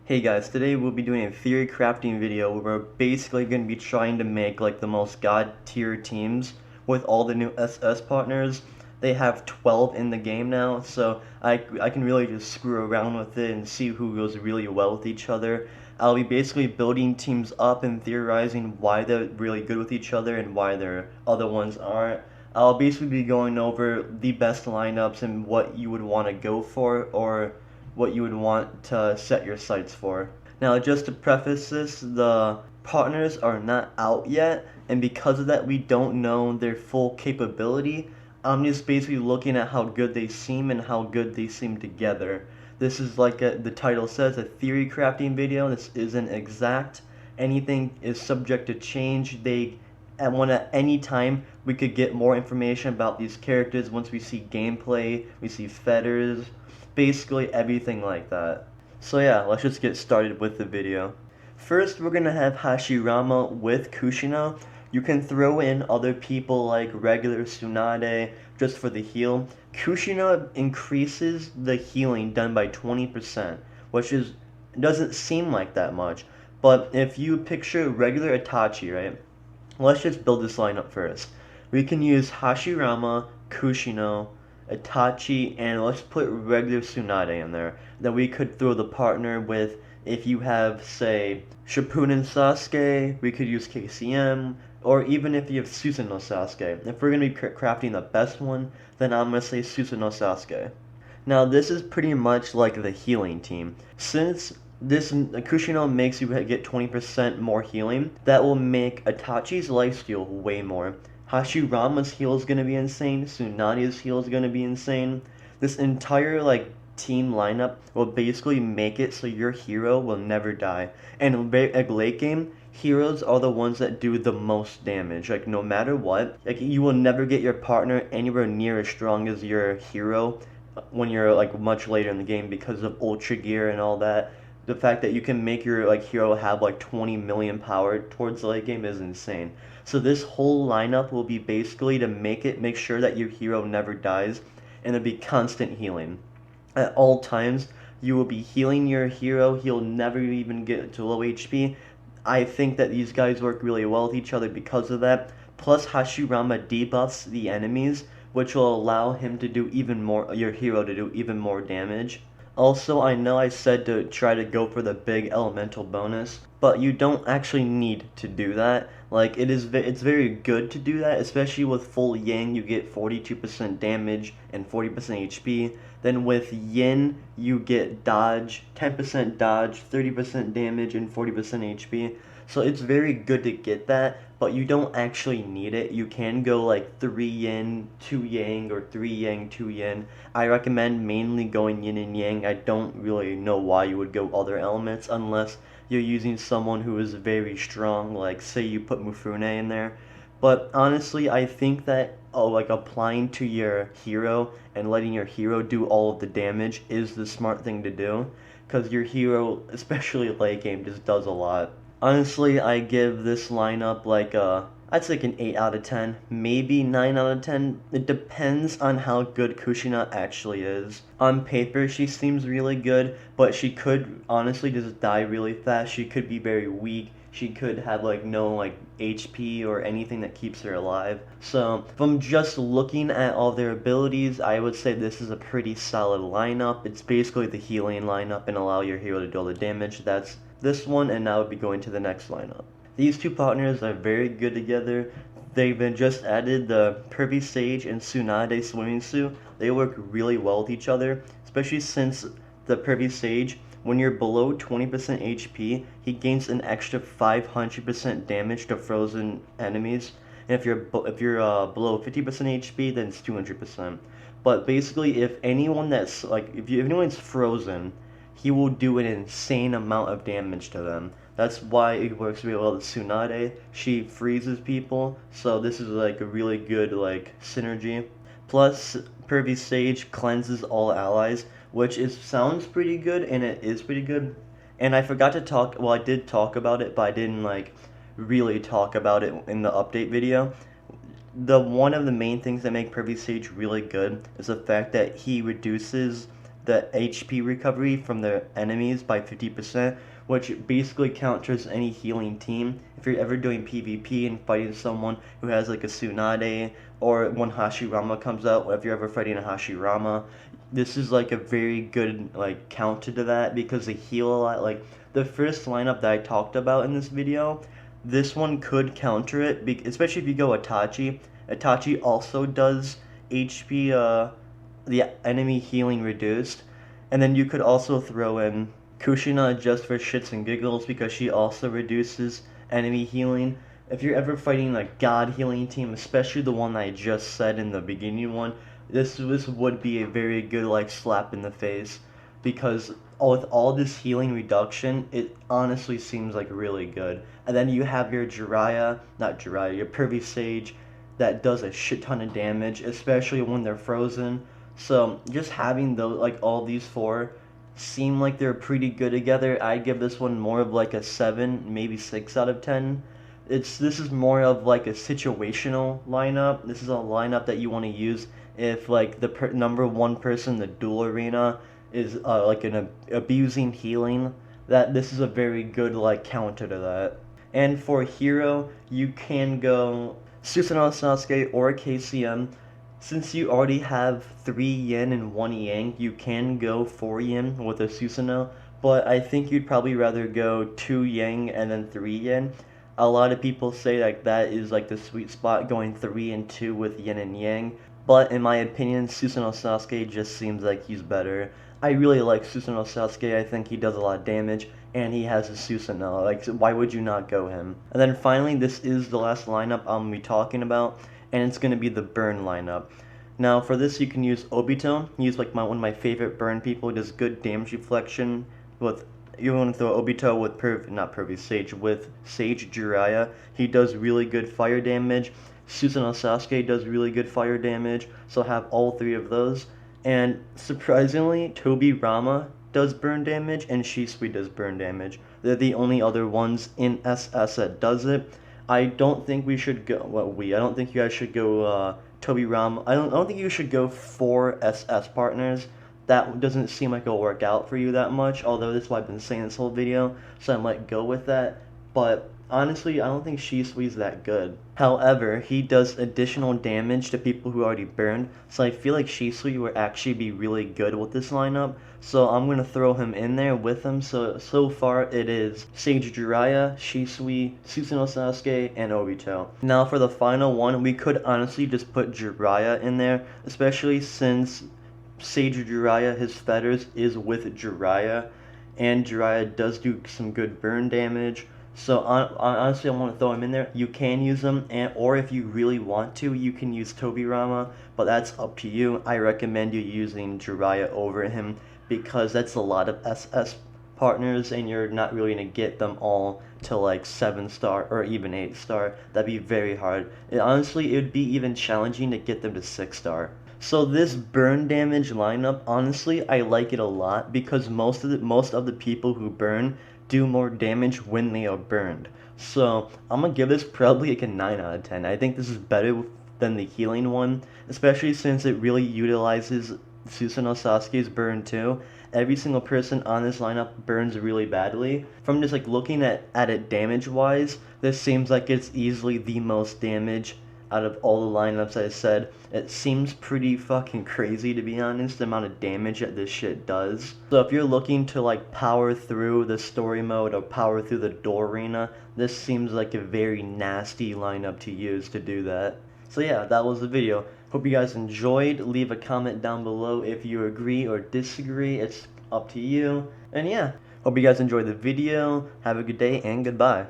Hey guys, today we'll be doing a theory crafting video where we're basically going to be trying to make like the most god tier teams with all the new SS partners. They have 12 in the game now, so I can really just screw around with it and see who goes really well with each other. I'll be basically building teams up and theorizing why they're really good with each other and why their other ones aren't. I'll basically be going over the best lineups and what you would want to go for or what you would want to set your sights for. Now, just to preface this, the partners are not out yet, and because of that, we don't know their full capability. I'm just basically looking at how good they seem and how good they seem together. This is like the title says, a theory crafting video. This isn't exact. Anything is subject to change. At any time we could get more information about these characters once we see gameplay, we see feathers, basically everything like that. So yeah, let's just get started with the video. First, we're gonna have Hashirama with Kushina. You can throw in other people like regular Tsunade just for the heal. Kushina increases the healing done by 20%, which doesn't seem like that much. But if you picture regular Itachi, right? Let's just build this lineup first. We can use Hashirama, Kushina, Itachi, and let's put regular Tsunade in there. Then we could throw the partner with, if you have, say, Shippuden Sasuke, we could use KCM, or even if you have Susanoo Sasuke. If we're going to be crafting the best one, then I'm going to say Susanoo Sasuke. Now this is pretty much like the healing team. Since this Kushino makes you get 20% more healing, that will make Itachi's lifesteal way more. Hashirama's heal is going to be insane, Tsunade's heal is going to be insane. This entire team lineup will basically make it so your hero will never die. And late game, heroes are the ones that do the most damage. Like no matter what, like you will never get your partner anywhere near as strong as your hero when you're like much later in the game because of ultra gear and all that. The fact that you can make your hero have like 20 million power towards the late game is insane. So this whole lineup will be basically to make sure that your hero never dies, and it'll be constant healing. At all times, you will be healing your hero. He'll never even get to low HP. I think that these guys work really well with each other because of that. Plus, Hashirama debuffs the enemies, which will allow him to do even more, your hero to do even more damage. Also, I know I said to try to go for the big elemental bonus, but you don't actually need to do that. Like, it's very good to do that, especially with full Yang, you get 42% damage and 40% HP. Then with Yin, you get dodge, 10% dodge, 30% damage, and 40% HP. So it's very good to get that, but you don't actually need it. You can go like 3 yin, 2 yang, or 3 yang, 2 yin. I recommend mainly going yin and yang. I don't really know why you would go other elements unless you're using someone who is very strong, like say you put Mufune in there. But honestly, I think that applying to your hero and letting your hero do all of the damage is the smart thing to do, because your hero, especially late game, just does a lot. Honestly, I give this lineup I'd say like an 8 out of 10, maybe 9 out of 10. It depends on how good Kushina actually is. On paper, she seems really good, but she could honestly just die really fast. She could be very weak. She could have no HP or anything that keeps her alive. So from just looking at all their abilities, I would say this is a pretty solid lineup. It's basically the healing lineup and allow your hero to do all the damage. That's this one, and now we'll be going to the next lineup. These two partners are very good together. They've been just added the Pervy Sage and Tsunade swimming suit. They work really well with each other, especially since the Pervy Sage, when you're below 20% HP, he gains an extra 500% damage to frozen enemies. And if you're below 50% HP, then it's 200%. But basically, if anyone's frozen, he will do an insane amount of damage to them. That's why it works really well with Tsunade. She freezes people, so this is a really good synergy. Plus, Pervy Sage cleanses all allies, which sounds pretty good, and it is pretty good. And I forgot to talk, well, I did talk about it, but I didn't really talk about it in the update video. One of the main things that make Pervy Sage really good is the fact that he reduces the HP recovery from the enemies by 50%, which basically counters any healing team. If you're ever doing PvP and fighting someone who has like a Tsunade, or when Hashirama comes out, if you're ever fighting a Hashirama, this is like a very good like counter to that because they heal a lot. Like the first lineup that I talked about in this video, this one could counter it, especially if you go Itachi. Itachi also does HP, the enemy healing reduced, and then you could also throw in Kushina just for shits and giggles because she also reduces enemy healing. If you're ever fighting a god healing team, especially the one I just said in the beginning one, this would be a very good like slap in the face because with all this healing reduction, it honestly seems like really good. And then you have your your Pervy Sage that does a shit ton of damage, especially when they're frozen. So just having those like all these four seem like they're pretty good together. I give this one more of like a 7, maybe 6 out of 10. This is more of like a situational lineup. This is a lineup that you want to use if like the number one person in the duel arena is like an abusing healing. That this is a very good like counter to that. And for hero, you can go Susanoo Sasuke or KCM. Since you already have 3 yin and 1 yang, you can go 4 yin with a Susanoo, but I think you'd probably rather go 2 yang and then 3 yin. A lot of people say like that is like the sweet spot, going 3 and 2 with yin and yang, but in my opinion, Susanoo Sasuke just seems like he's better. I really like Susanoo Sasuke. I think he does a lot of damage, and he has a Susanoo. Like, why would you not go him? And then finally, this is the last lineup I'm going to be talking about, and it's going to be the burn lineup. Now, for this, you can use Obito. He's like one of my favorite burn people. He does good damage reflection with. You want to throw Obito with Sage, with Sage Jiraiya. He does really good fire damage. Susanoo Sasuke does really good fire damage, so have all 3 of those. And surprisingly, Tobirama does burn damage, and Shisui does burn damage. They're the only other ones in SS that does it. I don't think we should go. I don't think you guys should go Tobirama. I don't think you should go 4 SS partners. That doesn't seem like it'll work out for you that much. Although that's what I've been saying this whole video, so I might go with that. But honestly, I don't think Shisui's that good. However, he does additional damage to people who already burned, so I feel like Shisui would actually be really good with this lineup. So I'm going to throw him in there with him. So far it is Sage Jiraiya, Shisui, Susanoo Sasuke, and Obito. Now for the final one, we could honestly just put Jiraiya in there, especially since Sage Jiraiya, his feathers is with Jiraiya, and Jiraiya does do some good burn damage. So honestly, I want to throw him in there. You can use him, or if you really want to, you can use Tobirama, but that's up to you. I recommend you using Jiraiya over him because that's a lot of SS partners, and you're not really going to get them all to like 7-star or even 8-star. That'd be very hard. Honestly, it would be even challenging to get them to 6-star. So this burn damage lineup, honestly, I like it a lot because most of the people who burn do more damage when they are burned. So I'm gonna give this probably like a 9 out of 10. I think this is better than the healing one, especially since it really utilizes Susanoo Sasuke's burn too. Every single person on this lineup burns really badly. From just like looking at it damage wise, this seems like it's easily the most damage out of all the lineups I said. It seems pretty fucking crazy, to be honest, the amount of damage that this shit does. So if you're looking to like power through the story mode or power through the door arena, this seems like a very nasty lineup to use to do that. So yeah, that was the video. Hope you guys enjoyed. Leave a comment down below if you agree or disagree. It's up to you. And yeah, hope you guys enjoyed the video. Have a good day and goodbye.